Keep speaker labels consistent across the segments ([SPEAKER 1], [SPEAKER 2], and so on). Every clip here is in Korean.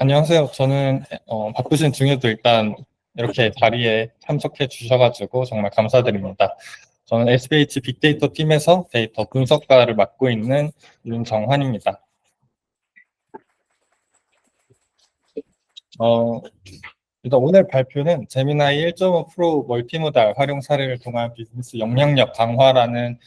[SPEAKER 1] 안녕하세요. 저는 바쁘신 중에도 일단 이렇게 자리에 참석해 주셔가지고 정말 감사드립니다. 저는 SBH 빅데이터 팀에서 데이터 분석가를 맡고 있는 윤정환입니다. 어, 일단 오늘 발표는 제미나이 1.5% 멀티모달 활용 사례를 통한 비즈니스 영향력 강화라는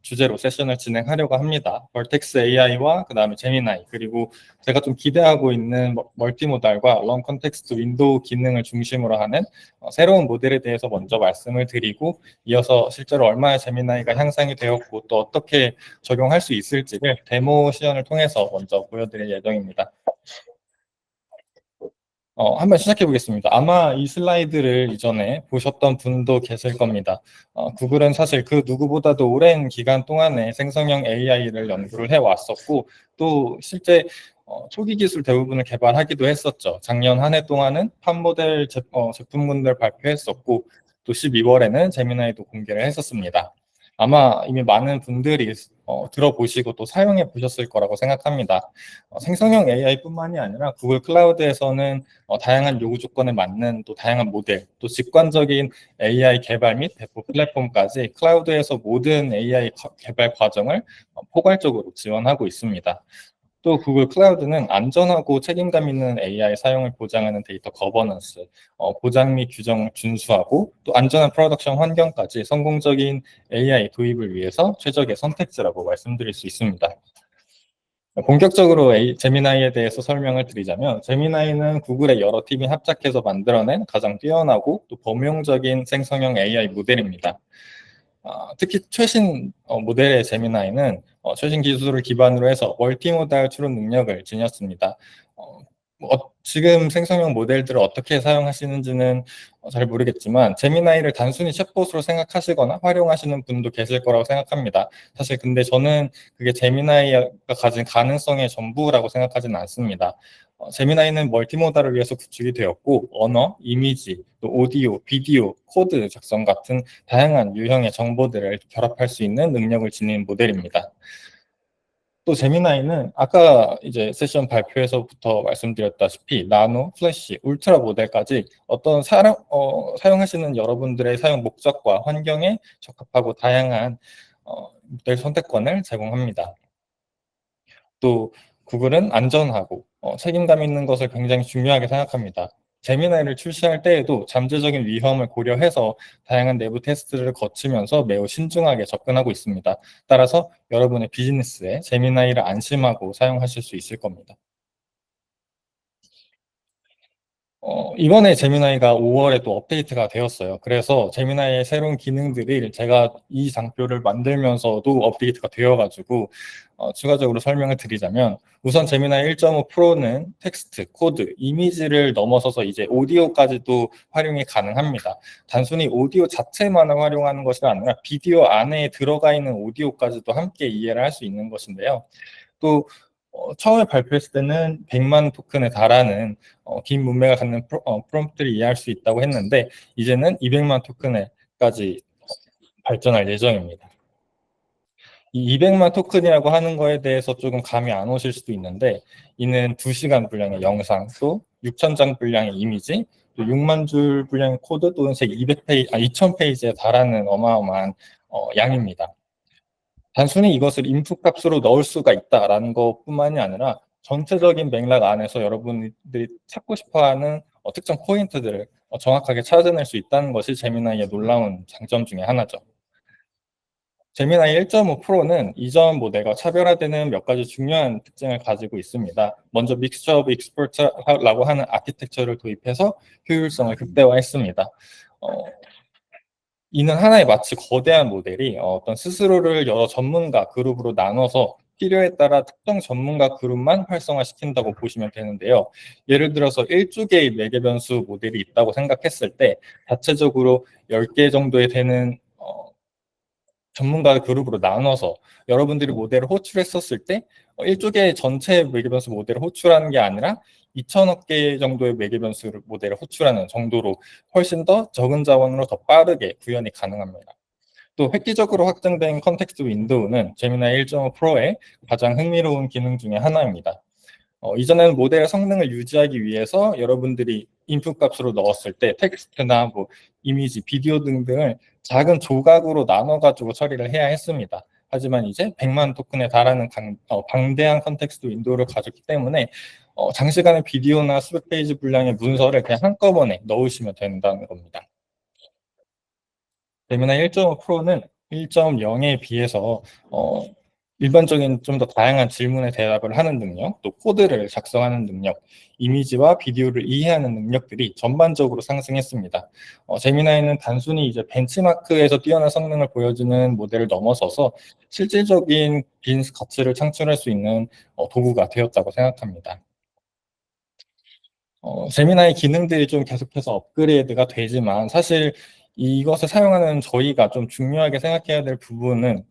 [SPEAKER 1] 주제로 세션을 진행하려고 합니다. 벌텍스 AI와 그다음에 제미나이 그리고 제가 좀 기대하고 있는 멀티모달과 원 컨텍스트 윈도우 기능을 중심으로 하는 새로운 모델에 대해서 먼저 말씀을 드리고 이어서 실제로 얼마나 제미나이가 향상이 되었고 또 어떻게 적용할 수 있을지를 데모 시연을 통해서 먼저 보여드릴 예정입니다. 한번 시작해 보겠습니다. 아마 이 슬라이드를 이전에 보셨던 분도 계실 겁니다. 구글은 사실 그 누구보다도 오랜 기간 동안에 생성형 AI를 연구를 해왔었고, 또 실제 초기 기술 대부분을 개발하기도 했었죠. 작년 한 해 동안은 판 모델 제품군들 발표했었고, 또 12월에는 제미나이도 공개를 했었습니다. 아마 이미 많은 분들이 들어보시고 또 사용해 보셨을 거라고 생각합니다. 생성형 AI뿐만이 아니라 구글 클라우드에서는 다양한 요구 조건에 맞는 또 다양한 모델, 또 직관적인 AI 개발 및 배포 플랫폼까지 클라우드에서 모든 AI 개발 과정을 포괄적으로 지원하고 있습니다. 또 구글 클라우드는 안전하고 책임감 있는 AI 사용을 보장하는 데이터 거버넌스, 보장 및 규정을 준수하고 또 안전한 프로덕션 환경까지 성공적인 AI 도입을 위해서 최적의 선택지라고 말씀드릴 수 있습니다. 본격적으로 제미나이에 대해서 설명을 드리자면 제미나이는 구글의 여러 팀이 합작해서 만들어낸 가장 뛰어나고 또 범용적인 생성형 AI 모델입니다. 특히 최신 모델의 제미나이는 최신 기술을 기반으로 해서 멀티모달 추론 능력을 지녔습니다. 지금 생성형 모델들을 어떻게 사용하시는지는 잘 모르겠지만 제미나이를 단순히 챗봇으로 생각하시거나 활용하시는 분도 계실 거라고 생각합니다. 사실 근데 저는 그게 제미나이가 가진 가능성의 전부라고 생각하지는 않습니다. 제미나이는 멀티모달을 위해서 구축이 되었고 언어, 이미지, 또 오디오, 비디오, 코드 작성 같은 다양한 유형의 정보들을 결합할 수 있는 능력을 지닌 모델입니다. 또 제미나이는 아까 이제 세션 발표에서부터 말씀드렸다시피 나노, 플래시, 울트라 모델까지 어떤 사용하시는 여러분들의 사용 목적과 환경에 적합하고 다양한 모델 선택권을 제공합니다. 또 구글은 안전하고 책임감 있는 것을 굉장히 중요하게 생각합니다. 제미나이를 출시할 때에도 잠재적인 위험을 고려해서 다양한 내부 테스트를 거치면서 매우 신중하게 접근하고 있습니다. 따라서 여러분의 비즈니스에 제미나이를 안심하고 사용하실 수 있을 겁니다. 이번에 제미나이가 5월에 또 업데이트가 되었어요. 그래서 제미나이의 새로운 기능들이 제가 이 장표를 만들면서도 업데이트가 되어가지고 추가적으로 설명을 드리자면 우선 제미나이 1.5 프로는 텍스트, 코드, 이미지를 넘어서서 이제 오디오까지도 활용이 가능합니다. 단순히 오디오 자체만을 활용하는 것이 아니라 비디오 안에 들어가 있는 오디오까지도 함께 이해를 할 수 있는 것인데요. 또 처음에 발표했을 때는 100만 토큰에 달하는 긴 문맥을 갖는 프롬프트를 이해할 수 있다고 했는데 이제는 200만 토큰에까지 발전할 예정입니다. 이 200만 토큰이라고 하는 거에 대해서 조금 감이 안 오실 수도 있는데 이는 2시간 분량의 영상 또 6,000장 분량의 이미지 또 6만 줄 분량의 코드 또는 책 2,000페이지에 달하는 어마어마한 양입니다. 단순히 이것을 인풋 값으로 넣을 수가 있다라는 것뿐만이 아니라 전체적인 맥락 안에서 여러분들이 찾고 싶어하는 특정 포인트들을 정확하게 찾아낼 수 있다는 것이 제미나이의 놀라운 장점 중에 하나죠. 제미나이 1.5 프로는 이전 모델과 차별화되는 몇 가지 중요한 특징을 가지고 있습니다. 먼저 믹스처 오브 익스퍼트라고 하는 아키텍처를 도입해서 효율성을 극대화했습니다. 이는 하나의 마치 거대한 모델이 어떤 스스로를 여러 전문가 그룹으로 나눠서 필요에 따라 특정 전문가 그룹만 활성화시킨다고 보시면 되는데요. 예를 들어서 1주개의 매개 변수 모델이 있다고 생각했을 때 자체적으로 10개 정도에 되는 전문가 그룹으로 나눠서 여러분들이 모델을 호출했었을 때 1주개 전체 매개 변수 모델을 호출하는 게 아니라 2천억 개 정도의 매개 변수 모델을 호출하는 정도로 훨씬 더 적은 자원으로 더 빠르게 구현이 가능합니다. 또 획기적으로 확장된 컨텍스트 윈도우는 제미나이 1.5 프로의 가장 흥미로운 기능 중에 하나입니다. 이전에는 모델의 성능을 유지하기 위해서 여러분들이 인풋 값으로 넣었을 때 텍스트나 뭐 이미지, 비디오 등등을 작은 조각으로 나눠가지고 처리를 해야 했습니다. 하지만 이제 100만 토큰에 달하는 방대한 컨텍스트 윈도우를 가졌기 때문에 장시간의 비디오나 수백 페이지 분량의 문서를 그냥 한꺼번에 넣으시면 된다는 겁니다. 제미나이 1.5 프로는 1.0에 비해서 일반적인 좀 더 다양한 질문에 대답을 하는 능력, 또 코드를 작성하는 능력, 이미지와 비디오를 이해하는 능력들이 전반적으로 상승했습니다. 제미나이는 단순히 이제 벤치마크에서 뛰어난 성능을 보여주는 모델을 넘어서서 실질적인 비즈니스 가치를 창출할 수 있는 도구가 되었다고 생각합니다. 제미나이 기능들이 좀 계속해서 업그레이드가 되지만 사실 이것을 사용하는 저희가 좀 중요하게 생각해야 될 부분은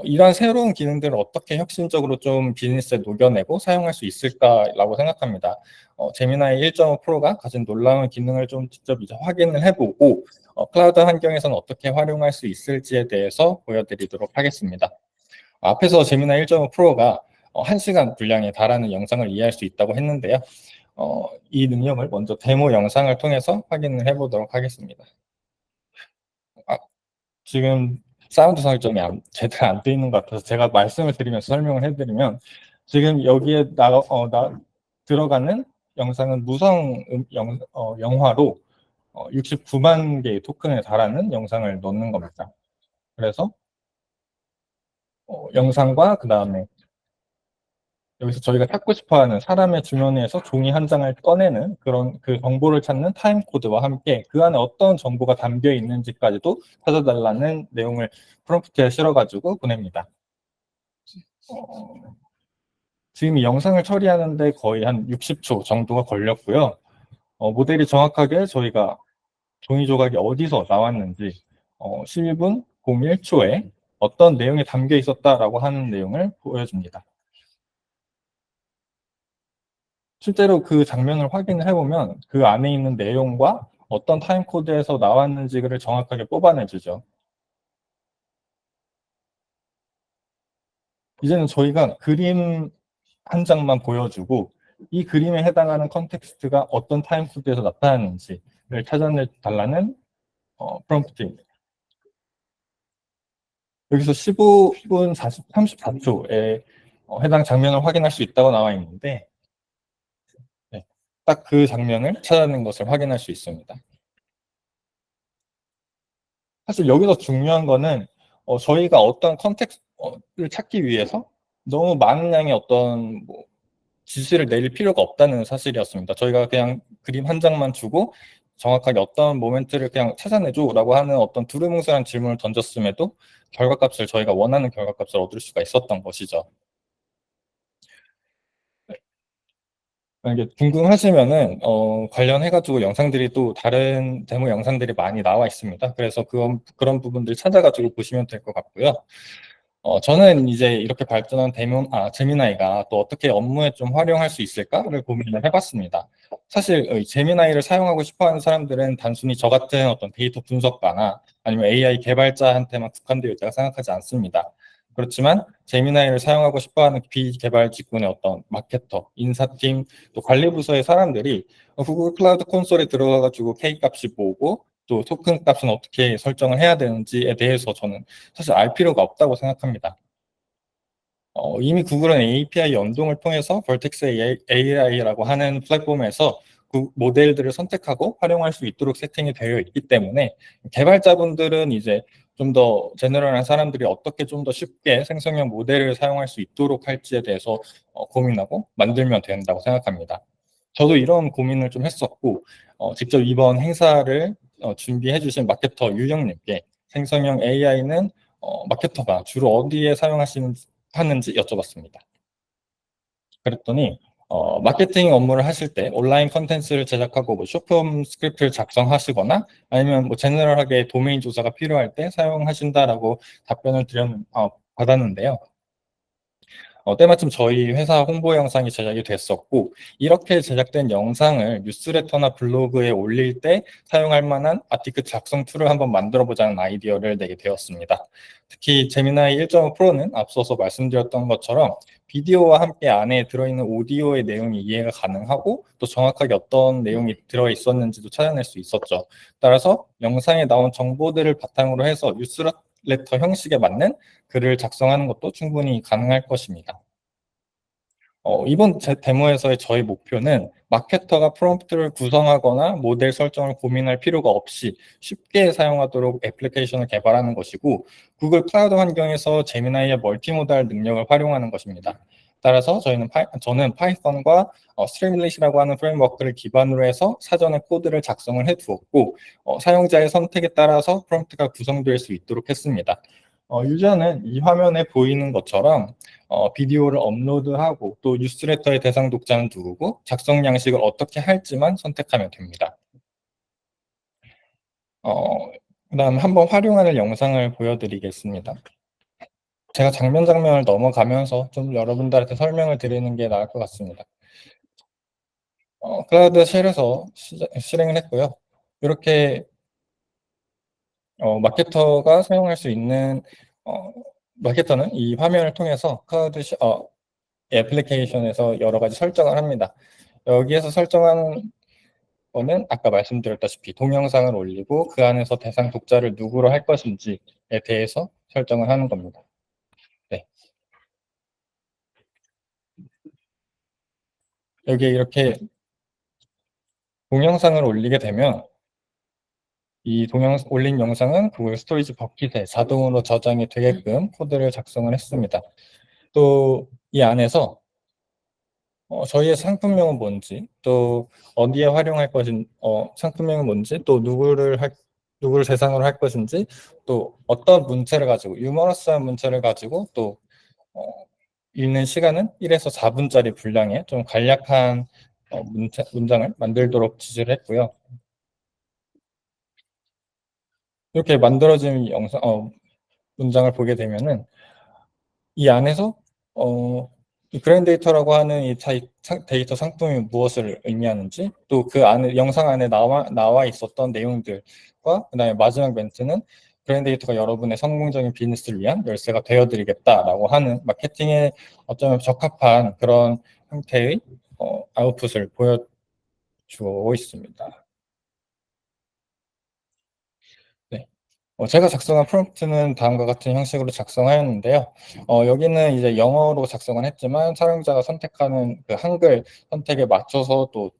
[SPEAKER 1] 이러한 새로운 기능들을 어떻게 혁신적으로 좀 비즈니스에 녹여내고 사용할 수 있을까라고 생각합니다. 제미나이 1.5 프로가 가진 놀라운 기능을 좀 직접 이제 확인을 해보고 클라우드 환경에서는 어떻게 활용할 수 있을지에 대해서 보여드리도록 하겠습니다. 앞에서 제미나이 1.5 프로가 1시간 분량에 달하는 영상을 이해할 수 있다고 했는데요. 이 능력을 먼저 데모 영상을 통해서 확인을 해보도록 하겠습니다. 아, 지금 사운드 설정이 제대로 안 돼 있는 것 같아서 제가 말씀을 드리면서 설명을 해드리면 지금 여기에 들어가는 영상은 무성 영화로 69만 개의 토큰에 달하는 영상을 넣는 겁니다. 그래서 영상과 그 다음에 여기서 저희가 찾고 싶어하는 사람의 주머니에서 종이 한 장을 꺼내는 그런 그 정보를 찾는 타임 코드와 함께 그 안에 어떤 정보가 담겨 있는지까지도 찾아달라는 내용을 프롬프트에 실어가지고 보냅니다. 지금 이 영상을 처리하는데 거의 한 60초 정도가 걸렸고요. 모델이 정확하게 저희가 종이 조각이 어디서 나왔는지 11분 01초에 어떤 내용이 담겨 있었다라고 하는 내용을 보여줍니다. 실제로 그 장면을 확인을 해보면 그 안에 있는 내용과 어떤 타임코드에서 나왔는지를 정확하게 뽑아내주죠. 이제는 저희가 그림 한 장만 보여주고 이 그림에 해당하는 컨텍스트가 어떤 타임코드에서 나타났는지를 찾아내달라는 프롬프트입니다. 여기서 15분 34초에 해당 장면을 확인할 수 있다고 나와 있는데 네, 딱 그 장면을 찾아낸 것을 확인할 수 있습니다. 사실 여기서 중요한 거는 저희가 어떤 컨텍스트를 찾기 위해서 너무 많은 양의 어떤 뭐 지시를 내릴 필요가 없다는 사실이었습니다. 저희가 그냥 그림 한 장만 주고 정확하게 어떤 모멘트를 그냥 찾아내줘라고 하는 어떤 두루뭉술한 질문을 던졌음에도 결과값을 저희가 원하는 결과값을 얻을 수가 있었던 것이죠. 만약에 궁금하시면은 관련해가지고 영상들이 또 다른 데모 영상들이 많이 나와 있습니다. 그래서 그런 부분들 찾아가지고 보시면 될 것 같고요. 저는 이제 이렇게 발전한 제미나이가 또 어떻게 업무에 좀 활용할 수 있을까를 고민을 해봤습니다. 사실 제미나이를 사용하고 싶어하는 사람들은 단순히 저 같은 어떤 데이터 분석가나 아니면 AI 개발자한테만 국한되어 있다고 생각하지 않습니다. 그렇지만 제미나이를 사용하고 싶어하는 비개발 직군의 어떤 마케터, 인사팀, 또 관리부서의 사람들이 구글 클라우드 콘솔에 들어가가지고 K값이 뭐고 또 토큰 값은 어떻게 설정을 해야 되는지에 대해서 저는 사실 알 필요가 없다고 생각합니다. 이미 구글은 API 연동을 통해서 벌텍스 AI라고 하는 플랫폼에서 그 모델들을 선택하고 활용할 수 있도록 세팅이 되어 있기 때문에 개발자분들은 이제 좀 더 제너럴한 사람들이 어떻게 좀 더 쉽게 생성형 모델을 사용할 수 있도록 할지에 대해서 고민하고 만들면 된다고 생각합니다. 저도 이런 고민을 좀 했었고 직접 이번 행사를 준비해 주신 마케터 유영님께 생성형 AI는 마케터가 주로 어디에 하는지 여쭤봤습니다. 그랬더니 마케팅 업무를 하실 때 온라인 컨텐츠를 제작하고 뭐 쇼폼 스크립트를 작성하시거나 아니면 뭐 제너럴하게 도메인 조사가 필요할 때 사용하신다라고 답변을 받았는데요. 때마침 저희 회사 홍보 영상이 제작이 됐었고, 이렇게 제작된 영상을 뉴스레터나 블로그에 올릴 때 사용할 만한 아티클 작성 툴을 한번 만들어 보자는 아이디어를 내게 되었습니다. 특히 제미나이 1.5 프로는 앞서서 말씀드렸던 것처럼 비디오와 함께 안에 들어있는 오디오의 내용이 이해가 가능하고 또 정확하게 어떤 내용이 들어있었는지도 찾아낼 수 있었죠. 따라서 영상에 나온 정보들을 바탕으로 해서 뉴스레터 형식에 맞는 글을 작성하는 것도 충분히 가능할 것입니다. 이번 데모에서의 저희 목표는 마케터가 프롬프트를 구성하거나 모델 설정을 고민할 필요가 없이 쉽게 사용하도록 애플리케이션을 개발하는 것이고, 구글 클라우드 환경에서 제미나이의 멀티모달 능력을 활용하는 것입니다. 따라서 저는 파이썬과 스트림릿이라고 하는 프레임워크를 기반으로 해서 사전에 코드를 작성을 해두었고, 사용자의 선택에 따라서 프롬프트가 구성될 수 있도록 했습니다. 유저는 이 화면에 보이는 것처럼 비디오를 업로드하고 또 뉴스레터의 대상 독자는 누르고 작성 양식을 어떻게 할지만 선택하면 됩니다. 그다음 한번 활용하는 영상을 보여드리겠습니다. 제가 장면 장면을 넘어가면서 좀 여러분들한테 설명을 드리는 게 나을 것 같습니다. 클라우드 쉘에서 실행을 했고요. 이렇게 마케터가 사용할 수 있는 어, 마케터는 이 화면을 통해서 애플리케이션에서 여러 가지 설정을 합니다. 여기에서 설정하는 거는 아까 말씀드렸다시피 동영상을 올리고 그 안에서 대상 독자를 누구로 할 것인지에 대해서 설정을 하는 겁니다. 네. 여기에 이렇게 동영상을 올리게 되면 이 올린 영상은 구글 스토리지 버킷에 자동으로 저장이 되게끔 코드를 작성을 했습니다. 또 이 안에서 저희의 상품명은 뭔지, 또 어디에 활용할 상품명은 뭔지, 또 누구를 대상으로 할 것인지, 또 어떤 문체를 가지고, 유머러스한 문체를 가지고, 또, 어, 읽는 시간은 1에서 4분짜리 분량의 좀 간략한 문장을 만들도록 지시를 했고요. 이렇게 만들어진 문장을 보게 되면은 이 안에서 이 그랜데이터라고 하는 이 데이터 상품이 무엇을 의미하는지, 또 그 안에 영상 안에 나와 있었던 내용들과 그다음에 마지막 멘트는 그랜데이터가 여러분의 성공적인 비즈니스를 위한 열쇠가 되어드리겠다라고 하는 마케팅에 어쩌면 적합한 그런 형태의 아웃풋을 보여주고 있습니다. 네. 제가 작성한 프롬프트는 다음과 같은 형식으로 작성하였는데요. 여기는 이제 영어로 작성을 했지만 사용자가 선택하는 그 한글 선택에 맞춰서 또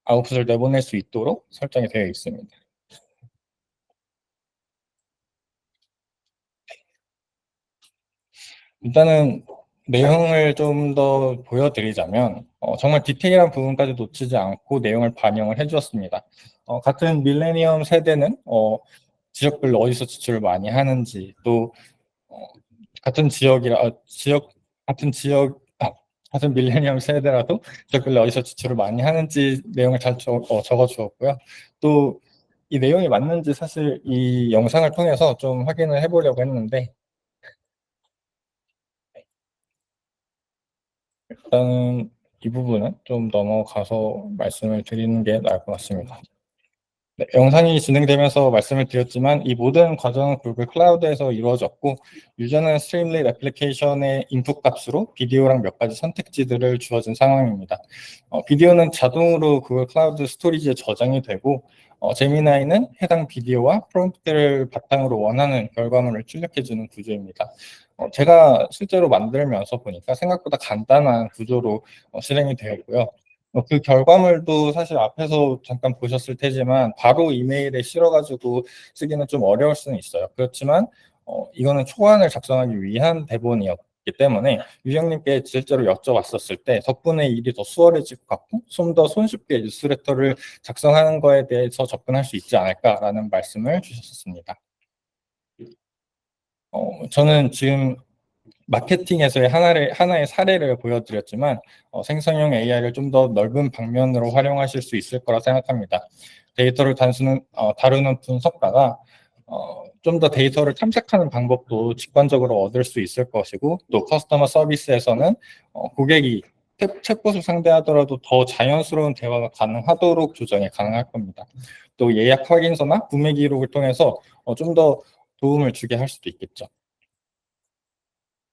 [SPEAKER 1] 아웃풋을 내보낼 수 있도록 설정이 되어 있습니다. 일단은 내용을 좀 더 보여드리자면 정말 디테일한 부분까지 놓치지 않고 내용을 반영을 해주었습니다. 같은 밀레니엄 세대는 지역별로 어디서 지출을 많이 하는지, 또 어, 같은 지역이라 지역 같은 지역 같은 밀레니엄 세대라도 지역별로 어디서 지출을 많이 하는지 내용을 잘 적어 주었고요. 또 이 내용이 맞는지 사실 이 영상을 통해서 좀 확인을 해보려고 했는데, 일단은 이 부분은 좀 넘어가서 말씀을 드리는 게 나을 것 같습니다. 네, 영상이 진행되면서 말씀을 드렸지만 이 모든 과정은 구글 클라우드에서 이루어졌고, 유저는 스트림릿 애플리케이션의 인풋 값으로 비디오랑 몇 가지 선택지들을 주어진 상황입니다. 비디오는 자동으로 구글 클라우드 스토리지에 저장이 되고, 제미나이는 해당 비디오와 프롬프트를 바탕으로 원하는 결과물을 출력해주는 구조입니다. 제가 실제로 만들면서 보니까 생각보다 간단한 구조로 실행이 되었고요. 그 결과물도 사실 앞에서 잠깐 보셨을 테지만 바로 이메일에 실어가지고 쓰기는 좀 어려울 수는 있어요. 그렇지만 이거는 초안을 작성하기 위한 대본이었기 때문에 유형님께 실제로 여쭤봤었을 때 덕분에 일이 더 수월해질 것 같고 좀 더 손쉽게 뉴스레터를 작성하는 거에 대해서 접근할 수 있지 않을까라는 말씀을 주셨습니다. 저는 지금 마케팅에서의 하나의 사례를 보여드렸지만 생성형 AI를 좀 더 넓은 방면으로 활용하실 수 있을 거라 생각합니다. 데이터를 다루는 분석가가 좀 더 데이터를 탐색하는 방법도 직관적으로 얻을 수 있을 것이고, 또 커스터머 서비스에서는 고객이 챗봇을 상대하더라도 더 자연스러운 대화가 가능하도록 조정이 가능할 겁니다. 또 예약 확인서나 구매 기록을 통해서 좀 더 도움을 주게 할 수도 있겠죠.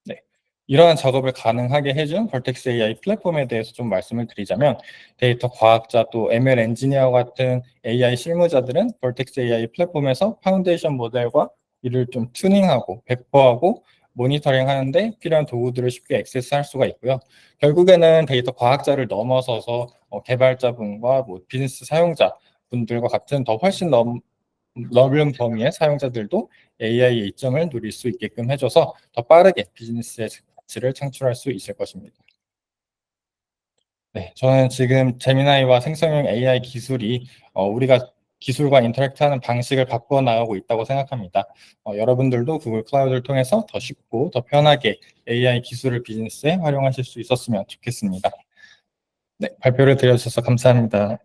[SPEAKER 1] 네. 이러한 작업을 가능하게 해준 벌텍스 AI 플랫폼에 대해서 좀 말씀을 드리자면, 데이터 과학자 또 ML 엔지니어 같은 AI 실무자들은 벌텍스 AI 플랫폼에서 파운데이션 모델과 이를 좀 튜닝하고 배포하고 모니터링 하는데 필요한 도구들을 쉽게 액세스할 수가 있고요. 결국에는 데이터 과학자를 넘어서서 개발자분과 뭐 비즈니스 사용자 분들과 같은 더 훨씬 넓은 범위의 사용자들도 AI의 이점을 누릴 수 있게끔 해줘서 더 빠르게 비즈니스의 가치를 창출할 수 있을 것입니다. 네, 저는 지금 제미나이와 생성형 AI 기술이 우리가 기술과 인터랙트하는 방식을 바꿔 나가고 있다고 생각합니다. 여러분들도 구글 클라우드를 통해서 더 쉽고 더 편하게 AI 기술을 비즈니스에 활용하실 수 있었으면 좋겠습니다. 네, 발표를 드려주셔서 감사합니다.